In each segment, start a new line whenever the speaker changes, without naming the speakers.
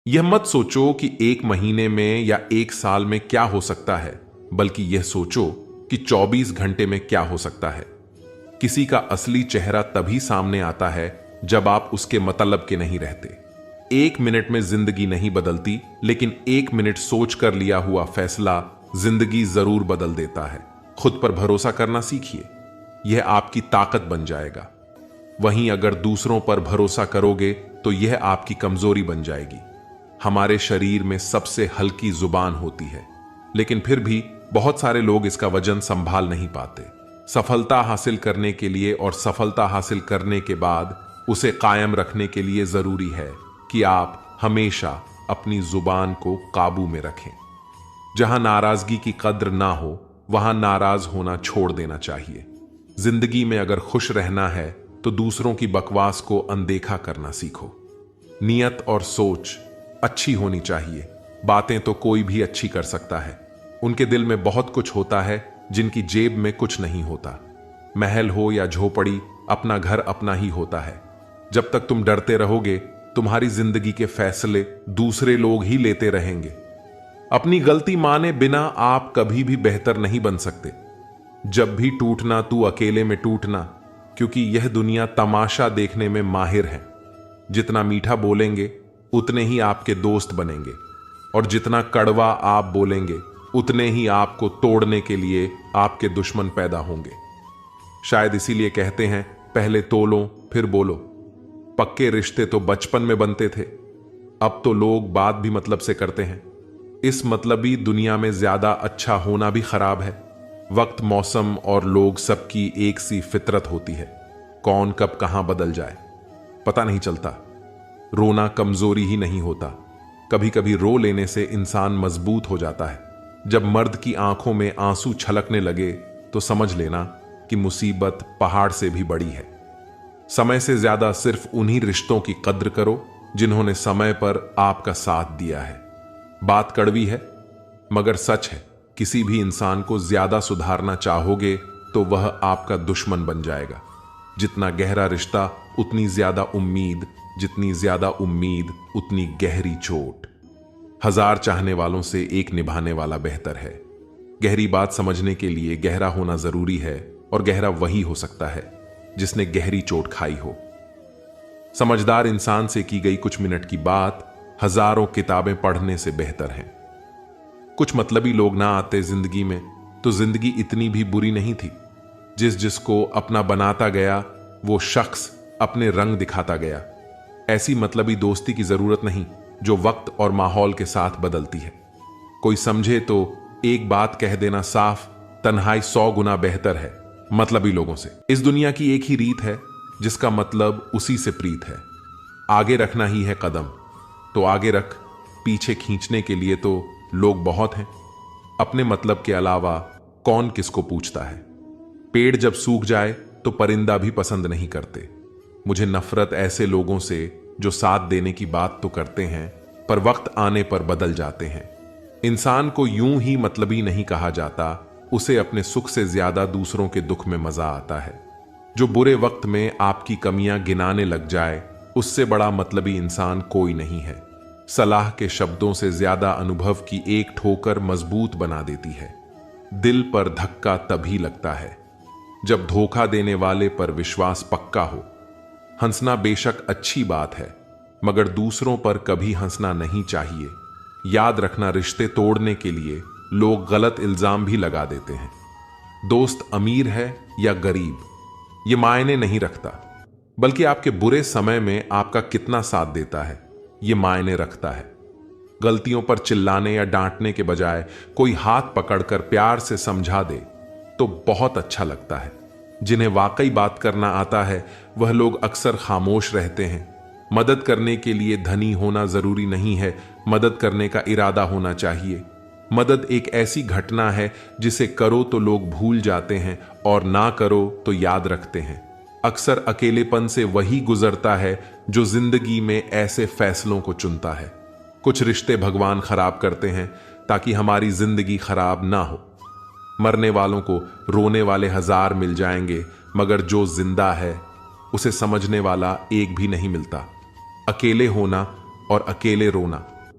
यह मत सोचो कि 1 महीने में या 1 साल में क्या हो सकता है, बल्कि यह सोचो कि 24 घंटे में क्या हो सकता है। किसी का असली चेहरा तभी सामने आता है जब आप उसके मतलब के नहीं रहते। 1 मिनट में जिंदगी नहीं बदलती, लेकिन 1 मिनट सोच कर लिया हुआ फैसला जिंदगी जरूर बदल देता है। खुद पर भरोसा करना सीखिए, यह आपकी ताकत बन जाएगा। वहीं अगर दूसरों पर भरोसा करोगे तो यह आपकी कमजोरी बन जाएगी। हमारे शरीर में सबसे हल्की जुबान होती है, लेकिन फिर भी बहुत सारे लोग इसका वजन संभाल नहीं पाते। सफलता हासिल करने के लिए और सफलता हासिल करने के बाद उसे कायम रखने के लिए जरूरी है कि आप हमेशा अपनी जुबान को काबू में रखें। जहां नाराजगी की कद्र ना हो, वहां नाराज होना छोड़ देना चाहिए। जिंदगी में अगर खुश रहना है तो दूसरों की बकवास को अनदेखा करना सीखो। नियत और सोच अच्छी होनी चाहिए। बातें तो कोई भी अच्छी कर सकता है। उनके दिल में बहुत कुछ होता है जिनकी जेब में कुछ नहीं होता। महल हो या झोपड़ी, अपना घर अपना ही होता है। जब तक तुम डरते रहोगे, तुम्हारी जिंदगी के फैसले दूसरे लोग ही लेते रहेंगे। अपनी गलती माने बिना आप कभी भी बेहतर नहीं बन सकते। जब भी टूटना तू अकेले में टूटना, क्योंकि यह दुनिया तमाशा देखने में माहिर है। जितना मीठा बोलेंगे उतने ही आपके दोस्त बनेंगे, और जितना कड़वा आप बोलेंगे उतने ही आपको तोड़ने के लिए आपके दुश्मन पैदा होंगे। शायद इसीलिए कहते हैं, पहले तोलो फिर बोलो। पक्के रिश्ते तो बचपन में बनते थे, अब तो लोग बात भी मतलब से करते हैं। इस मतलबी दुनिया में ज्यादा अच्छा होना भी खराब है। वक्त, मौसम और लोग सबकी एक सी फितरत होती है। कौन कब कहां बदल जाए पता नहीं चलता। रोना कमजोरी ही नहीं होता, कभी कभी रो लेने से इंसान मजबूत हो जाता है। जब मर्द की आंखों में आंसू छलकने लगे तो समझ लेना कि मुसीबत पहाड़ से भी बड़ी है। समय से ज्यादा सिर्फ उन्हीं रिश्तों की कद्र करो जिन्होंने समय पर आपका साथ दिया है। बात कड़वी है मगर सच है, किसी भी इंसान को ज्यादा सुधारना चाहोगे तो वह आपका दुश्मन बन जाएगा। जितना गहरा रिश्ता उतनी ज्यादा उम्मीद, जितनी ज्यादा उम्मीद उतनी गहरी चोट। 1000 चाहने वालों से एक निभाने वाला बेहतर है। गहरी बात समझने के लिए गहरा होना जरूरी है, और गहरा वही हो सकता है जिसने गहरी चोट खाई हो। समझदार इंसान से की गई कुछ मिनट की बात हजारों किताबें पढ़ने से बेहतर है। कुछ मतलबी लोग ना आते जिंदगी में तो जिंदगी इतनी भी बुरी नहीं थी। जिसको अपना बनाता गया वो शख्स अपने रंग दिखाता गया। ऐसी मतलबी दोस्ती की जरूरत नहीं जो वक्त और माहौल के साथ बदलती है। कोई समझे तो एक बात कह देना साफ, तन्हाई 100 गुना बेहतर है मतलबी लोगों से। इस दुनिया की एक ही रीत है जिसका मतलब उसी से प्रीत है। आगे रखना ही है कदम तो आगे रख, पीछे खींचने के लिए तो लोग बहुत हैं। अपने मतलब के अलावा कौन किसको पूछता है। पेड़ जब सूख जाए तो परिंदा भी पसंद नहीं करते। मुझे नफरत ऐसे लोगों से जो साथ देने की बात तो करते हैं पर वक्त आने पर बदल जाते हैं। इंसान को यूं ही मतलबी नहीं कहा जाता, उसे अपने सुख से ज्यादा दूसरों के दुख में मजा आता है। जो बुरे वक्त में आपकी कमियां गिनाने लग जाए, उससे बड़ा मतलबी इंसान कोई नहीं है। सलाह के शब्दों से ज्यादा अनुभव की एक ठोकर मजबूत बना देती है। दिल पर धक्का तभी लगता है जब धोखा देने वाले पर विश्वास पक्का हो। हंसना बेशक अच्छी बात है, मगर दूसरों पर कभी हंसना नहीं चाहिए। याद रखना, रिश्ते तोड़ने के लिए लोग गलत इल्जाम भी लगा देते हैं। दोस्त अमीर है या गरीब ये मायने नहीं रखता, बल्कि आपके बुरे समय में आपका कितना साथ देता है ये मायने रखता है। गलतियों पर चिल्लाने या डांटने के बजाय कोई हाथ पकड़कर प्यार से समझा दे तो बहुत अच्छा लगता है। जिन्हें वाकई बात करना आता है वह लोग अक्सर खामोश रहते हैं। मदद करने के लिए धनी होना जरूरी नहीं है, मदद करने का इरादा होना चाहिए। मदद एक ऐसी घटना है जिसे करो तो लोग भूल जाते हैं और ना करो तो याद रखते हैं। अक्सर अकेलेपन से वही गुजरता है जो जिंदगी में ऐसे फैसलों को चुनता है। कुछ रिश्ते भगवान खराब करते हैं ताकि हमारी जिंदगी खराब ना हो। मरने वालों को रोने वाले 1000 मिल जाएंगे, मगर जो जिंदा है उसे समझने वाला एक भी नहीं मिलता। अकेले होना और अकेले रोना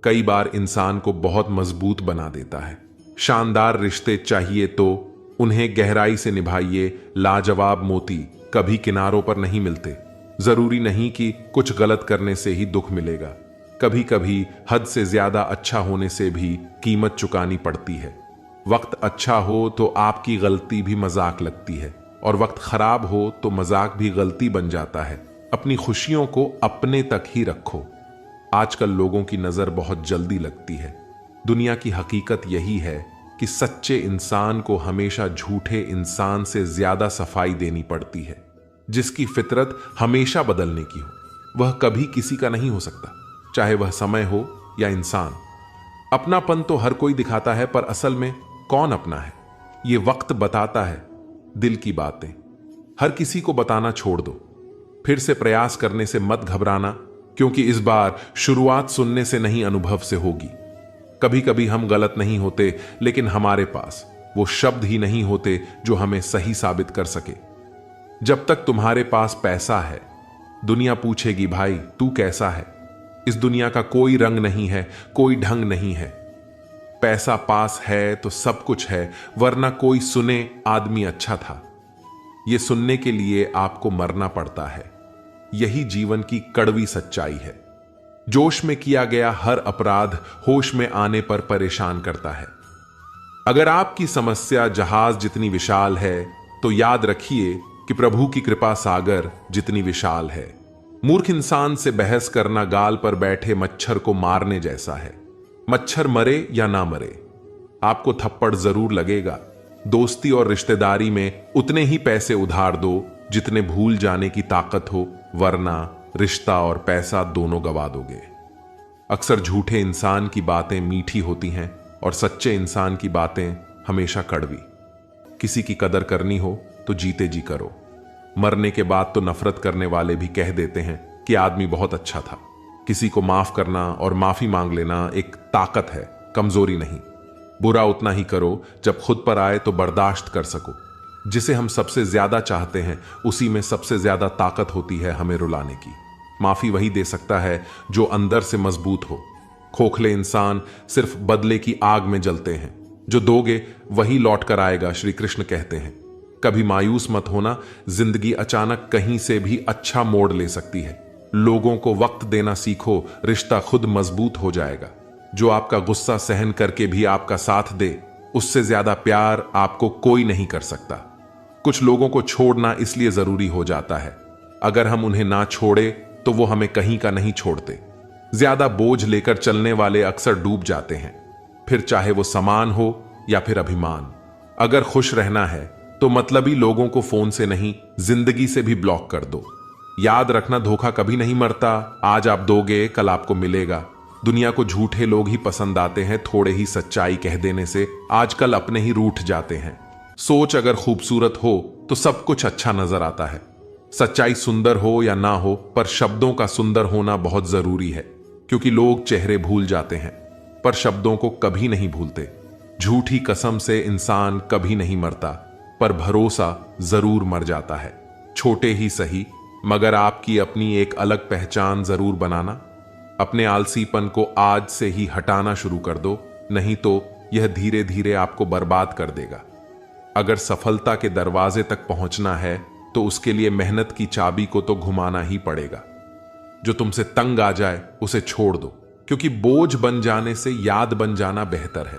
कई बार इंसान को बहुत मजबूत बना देता है। शानदार रिश्ते चाहिए तो उन्हें गहराई से निभाइए। लाजवाब मोती कभी किनारों पर नहीं मिलते। जरूरी नहीं कि कुछ गलत करने से ही दुख मिलेगा। कभी कभी हद से ज्यादा अच्छा होने से भी कीमत चुकानी पड़ती है। वक्त अच्छा हो तो आपकी गलती भी मजाक लगती है, और वक्त खराब हो तो मजाक भी गलती बन जाता है। अपनी खुशियों को अपने तक ही रखो। आजकल लोगों की नजर बहुत जल्दी लगती है। दुनिया की हकीकत यही है कि सच्चे इंसान को हमेशा झूठे इंसान से ज्यादा सफाई देनी पड़ती है। जिसकी फितरत हमेशा बदलने की हो वह कभी किसी का नहीं हो सकता, चाहे वह समय हो या इंसान। अपनापन तो हर कोई दिखाता है, पर असल में कौन अपना है ये वक्त बताता है। दिल की बातें हर किसी को बताना छोड़ दो। फिर से प्रयास करने से मत घबराना, क्योंकि इस बार शुरुआत सुनने से नहीं अनुभव से होगी। कभी कभी हम गलत नहीं होते, लेकिन हमारे पास वो शब्द ही नहीं होते जो हमें सही साबित कर सके। जब तक तुम्हारे पास पैसा है, दुनिया पूछेगी भाई तू कैसा है। इस दुनिया का कोई रंग नहीं है, कोई ढंग नहीं है। पैसा पास है तो सब कुछ है, वरना कोई सुने आदमी अच्छा था। यह सुनने के लिए आपको मरना पड़ता है। यही जीवन की कड़वी सच्चाई है। जोश में किया गया हर अपराध होश में आने पर परेशान करता है। अगर आपकी समस्या जहाज जितनी विशाल है, तो याद रखिए कि प्रभु की कृपा सागर जितनी विशाल है। मूर्ख इंसान से बहस करना गाल पर बैठे मच्छर को मारने जैसा है। मच्छर मरे या ना मरे, आपको थप्पड़ जरूर लगेगा। दोस्ती और रिश्तेदारी में उतने ही पैसे उधार दो जितने भूल जाने की ताकत हो, वरना रिश्ता और पैसा दोनों गवा दोगे। अक्सर झूठे इंसान की बातें मीठी होती हैं और सच्चे इंसान की बातें हमेशा कड़वी। किसी की कदर करनी हो तो जीते जी करो। मरने के बाद तो नफरत करने वाले भी कह देते हैं कि आदमी बहुत अच्छा था। किसी को माफ करना और माफी मांग लेना एक ताकत है, कमजोरी नहीं। बुरा उतना ही करो जब खुद पर आए तो बर्दाश्त कर सको। जिसे हम सबसे ज्यादा चाहते हैं उसी में सबसे ज्यादा ताकत होती है हमें रुलाने की। माफी वही दे सकता है जो अंदर से मजबूत हो। खोखले इंसान सिर्फ बदले की आग में जलते हैं। जो दोगे वही लौट कर आएगा, श्री कृष्ण कहते हैं। कभी मायूस मत होना, जिंदगी अचानक कहीं से भी अच्छा मोड़ ले सकती है। लोगों को वक्त देना सीखो, रिश्ता खुद मजबूत हो जाएगा। जो आपका गुस्सा सहन करके भी आपका साथ दे, उससे ज्यादा प्यार आपको कोई नहीं कर सकता। कुछ लोगों को छोड़ना इसलिए जरूरी हो जाता है, अगर हम उन्हें ना छोड़े तो वो हमें कहीं का नहीं छोड़ते। ज्यादा बोझ लेकर चलने वाले अक्सर डूब जाते हैं, फिर चाहे वो सामान हो या फिर अभिमान। अगर खुश रहना है तो मतलबी लोगों को फोन से नहीं, जिंदगी से भी ब्लॉक कर दो। याद रखना, धोखा कभी नहीं मरता। आज आप दोगे, कल आपको मिलेगा। दुनिया को झूठे लोग ही पसंद आते हैं। थोड़े ही सच्चाई कह देने से आजकल अपने ही रूठ जाते हैं। सोच अगर खूबसूरत हो तो सब कुछ अच्छा नजर आता है। सच्चाई सुंदर हो या ना हो, पर शब्दों का सुंदर होना बहुत जरूरी है, क्योंकि लोग चेहरे भूल जाते हैं पर शब्दों को कभी नहीं भूलते। झूठी कसम से इंसान कभी नहीं मरता, पर भरोसा जरूर मर जाता है। छोटे ही सही, मगर आपकी अपनी एक अलग पहचान जरूर बनाना। अपने आलसीपन को आज से ही हटाना शुरू कर दो, नहीं तो यह धीरे धीरे आपको बर्बाद कर देगा। अगर सफलता के दरवाजे तक पहुंचना है तो उसके लिए मेहनत की चाबी को तो घुमाना ही पड़ेगा। जो तुमसे तंग आ जाए उसे छोड़ दो, क्योंकि बोझ बन जाने से याद बन जाना बेहतर है।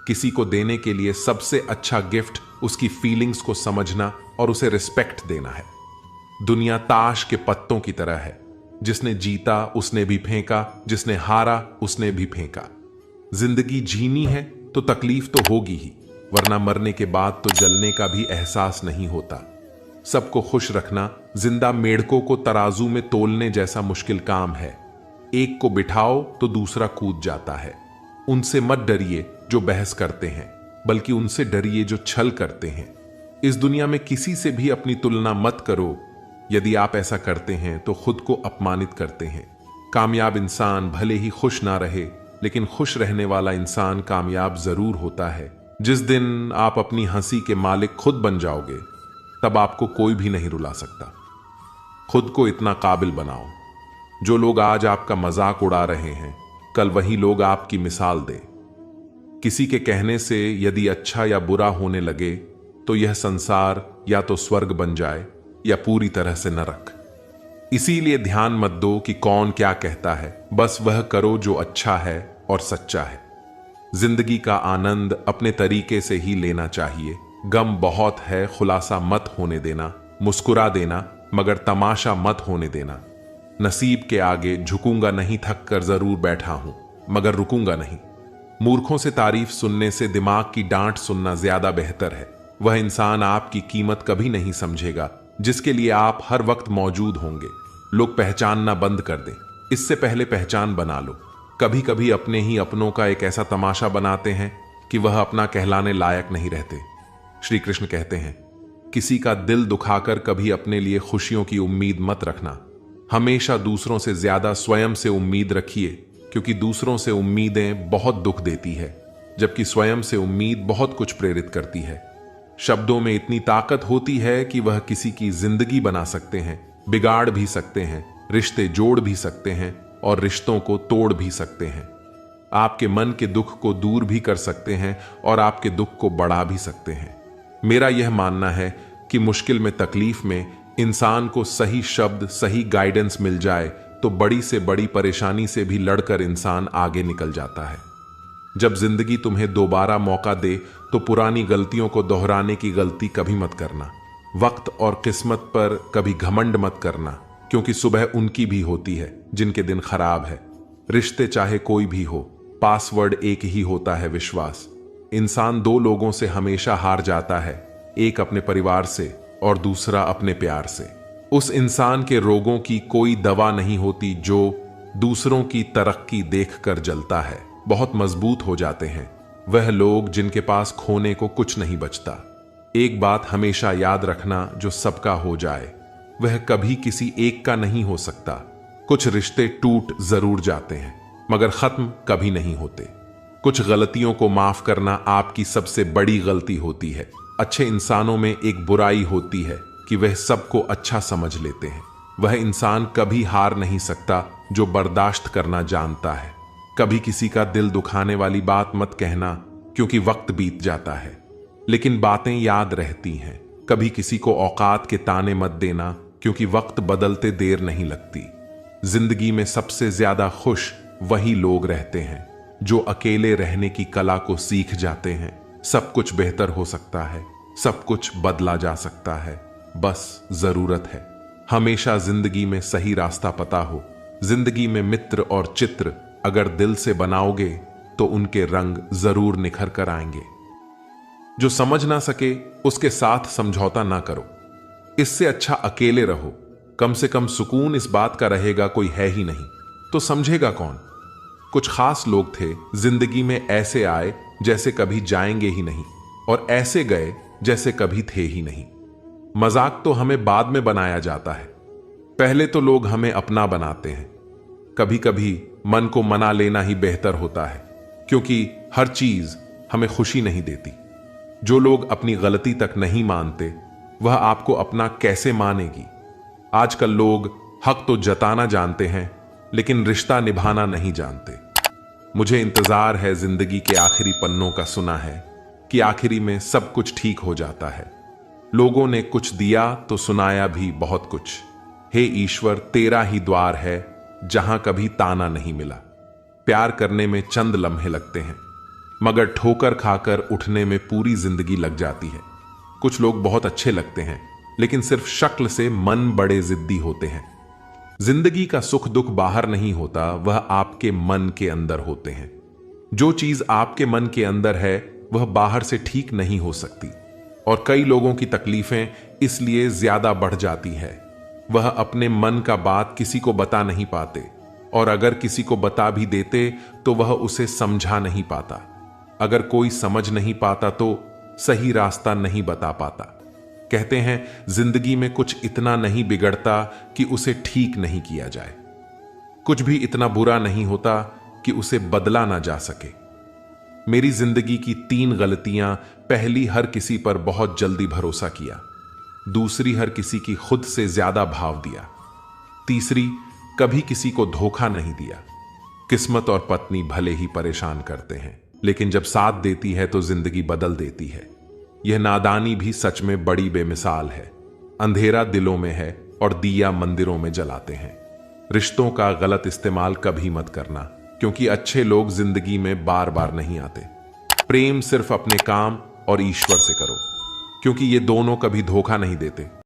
किसी को देने के लिए सबसे अच्छा गिफ्ट उसकी फीलिंग्स को समझना और उसे रिस्पेक्ट देना है। दुनिया ताश के पत्तों की तरह है, जिसने जीता उसने भी फेंका, जिसने हारा उसने भी फेंका। जिंदगी जीनी है तो तकलीफ तो होगी ही, वरना मरने के बाद तो जलने का भी एहसास नहीं होता। सबको खुश रखना जिंदा मेढकों को तराजू में तोलने जैसा मुश्किल काम है। एक को बिठाओ तो दूसरा कूद जाता है। उनसे मत डरिए जो बहस करते हैं, बल्कि उनसे डरिए जो छल करते हैं। इस दुनिया में किसी से भी अपनी तुलना मत करो। यदि आप ऐसा करते हैं तो खुद को अपमानित करते हैं। कामयाब इंसान भले ही खुश ना रहे, लेकिन खुश रहने वाला इंसान कामयाब जरूर होता है। जिस दिन आप अपनी हंसी के मालिक खुद बन जाओगे, तब आपको कोई भी नहीं रुला सकता। खुद को इतना काबिल बनाओ। जो लोग आज आपका मजाक उड़ा रहे हैं कल वही लोग आपकी मिसाल दे। किसी के कहने से यदि अच्छा या बुरा होने लगे तो यह संसार या तो स्वर्ग बन जाए या पूरी तरह से नरक। इसीलिए ध्यान मत दो कि कौन क्या कहता है, बस वह करो जो अच्छा है और सच्चा है। जिंदगी का आनंद अपने तरीके से ही लेना चाहिए। गम बहुत है, खुलासा मत होने देना। मुस्कुरा देना मगर तमाशा मत होने देना। नसीब के आगे झुकूंगा नहीं, थक कर जरूर बैठा हूं मगर रुकूंगा नहीं। मूर्खों से तारीफ सुनने से दिमाग की डांट सुनना ज्यादा बेहतर है। वह इंसान आपकी कीमत कभी नहीं समझेगा जिसके लिए आप हर वक्त मौजूद होंगे। लोग पहचानना बंद कर दें, इससे पहले पहचान बना लो। कभी कभी अपने ही अपनों का एक ऐसा तमाशा बनाते हैं कि वह अपना कहलाने लायक नहीं रहते। श्री कृष्ण कहते हैं, किसी का दिल दुखाकर कभी अपने लिए खुशियों की उम्मीद मत रखना। हमेशा दूसरों से ज्यादा स्वयं से उम्मीद रखिए, क्योंकि दूसरों से उम्मीदें बहुत दुख देती है, जबकि स्वयं से उम्मीद बहुत कुछ प्रेरित करती है। शब्दों में इतनी ताकत होती है कि वह किसी की जिंदगी बना सकते हैं, बिगाड़ भी सकते हैं, रिश्ते जोड़ भी सकते हैं और रिश्तों को तोड़ भी सकते हैं। आपके मन के दुख को दूर भी कर सकते हैं और आपके दुख को बढ़ा भी सकते हैं। मेरा यह मानना है कि मुश्किल में, तकलीफ में इंसान को सही शब्द, सही गाइडेंस मिल जाए तो बड़ी से बड़ी परेशानी से भी लड़कर इंसान आगे निकल जाता है। जब जिंदगी तुम्हें दोबारा मौका दे तो पुरानी गलतियों को दोहराने की गलती कभी मत करना। वक्त और किस्मत पर कभी घमंड मत करना, क्योंकि सुबह उनकी भी होती है जिनके दिन खराब है। रिश्ते चाहे कोई भी हो, पासवर्ड एक ही होता है, विश्वास। इंसान दो लोगों से हमेशा हार जाता है, एक अपने परिवार से और दूसरा अपने प्यार से। उस इंसान के रोगों की कोई दवा नहीं होती जो दूसरों की तरक्की देखकर जलता है। बहुत मजबूत हो जाते हैं वह लोग जिनके पास खोने को कुछ नहीं बचता। एक बात हमेशा याद रखना, जो सबका हो जाए वह कभी किसी एक का नहीं हो सकता। कुछ रिश्ते टूट जरूर जाते हैं मगर खत्म कभी नहीं होते। कुछ गलतियों को माफ करना आपकी सबसे बड़ी गलती होती है। अच्छे इंसानों में एक बुराई होती है कि वह सबको अच्छा समझ लेते हैं। वह इंसान कभी हार नहीं सकता जो बर्दाश्त करना जानता है। कभी किसी का दिल दुखाने वाली बात मत कहना, क्योंकि वक्त बीत जाता है लेकिन बातें याद रहती हैं। कभी किसी को औकात के ताने मत देना, क्योंकि वक्त बदलते देर नहीं लगती। जिंदगी में सबसे ज्यादा खुश वही लोग रहते हैं जो अकेले रहने की कला को सीख जाते हैं। सब कुछ बेहतर हो सकता है, सब कुछ बदला जा सकता है, बस जरूरत है हमेशा जिंदगी में सही रास्ता पता हो। जिंदगी में मित्र और चित्र अगर दिल से बनाओगे तो उनके रंग जरूर निखर कर आएंगे। जो समझ ना सके उसके साथ समझौता ना करो, इससे अच्छा अकेले रहो। कम से कम सुकून इस बात का रहेगा कोई है ही नहीं तो समझेगा कौन। कुछ खास लोग थे जिंदगी में, ऐसे आए जैसे कभी जाएंगे ही नहीं और ऐसे गए जैसे कभी थे ही नहीं। मजाक तो हमें बाद में बनाया जाता है, पहले तो लोग हमें अपना बनाते हैं। कभी कभी मन को मना लेना ही बेहतर होता है, क्योंकि हर चीज हमें खुशी नहीं देती। जो लोग अपनी गलती तक नहीं मानते वह आपको अपना कैसे मानेगी। आजकल लोग हक तो जताना जानते हैं लेकिन रिश्ता निभाना नहीं जानते। मुझे इंतजार है जिंदगी के आखिरी पन्नों का, सुना है कि आखिरी में सब कुछ ठीक हो जाता है। लोगों ने कुछ दिया तो सुनाया भी बहुत कुछ। हे ईश्वर, तेरा ही द्वार है जहां कभी ताना नहीं मिला। प्यार करने में चंद लम्हे लगते हैं मगर ठोकर खाकर उठने में पूरी जिंदगी लग जाती है। कुछ लोग बहुत अच्छे लगते हैं लेकिन सिर्फ शक्ल से मन बड़े जिद्दी होते हैं। जिंदगी का सुख दुख बाहर नहीं होता, वह आपके मन के अंदर होते हैं। जो चीज आपके मन के अंदर है वह बाहर से ठीक नहीं हो सकती। और कई लोगों की तकलीफें इसलिए ज्यादा बढ़ जाती है, वह अपने मन का बात किसी को बता नहीं पाते, और अगर किसी को बता भी देते तो वह उसे समझा नहीं पाता। अगर कोई समझ नहीं पाता तो सही रास्ता नहीं बता पाता। कहते हैं जिंदगी में कुछ इतना नहीं बिगड़ता कि उसे ठीक नहीं किया जाए। कुछ भी इतना बुरा नहीं होता कि उसे बदला ना जा सके। मेरी जिंदगी की 3 गलतियां: पहली, हर किसी पर बहुत जल्दी भरोसा किया। दूसरी, हर किसी की खुद से ज्यादा भाव दिया। तीसरी, कभी किसी को धोखा नहीं दिया, किस्मत और पत्नी भले ही परेशान करते हैं, लेकिन जब साथ देती है तो जिंदगी बदल देती है। यह नादानी भी सच में बड़ी बेमिसाल है। अंधेरा दिलों में है और दिया मंदिरों में जलाते हैं। रिश्तों का गलत इस्तेमाल कभी मत करना, क्योंकि अच्छे लोग जिंदगी में बार बार नहीं आते। प्रेम सिर्फ अपने काम और ईश्वर से करो, क्योंकि ये दोनों कभी धोखा नहीं देते।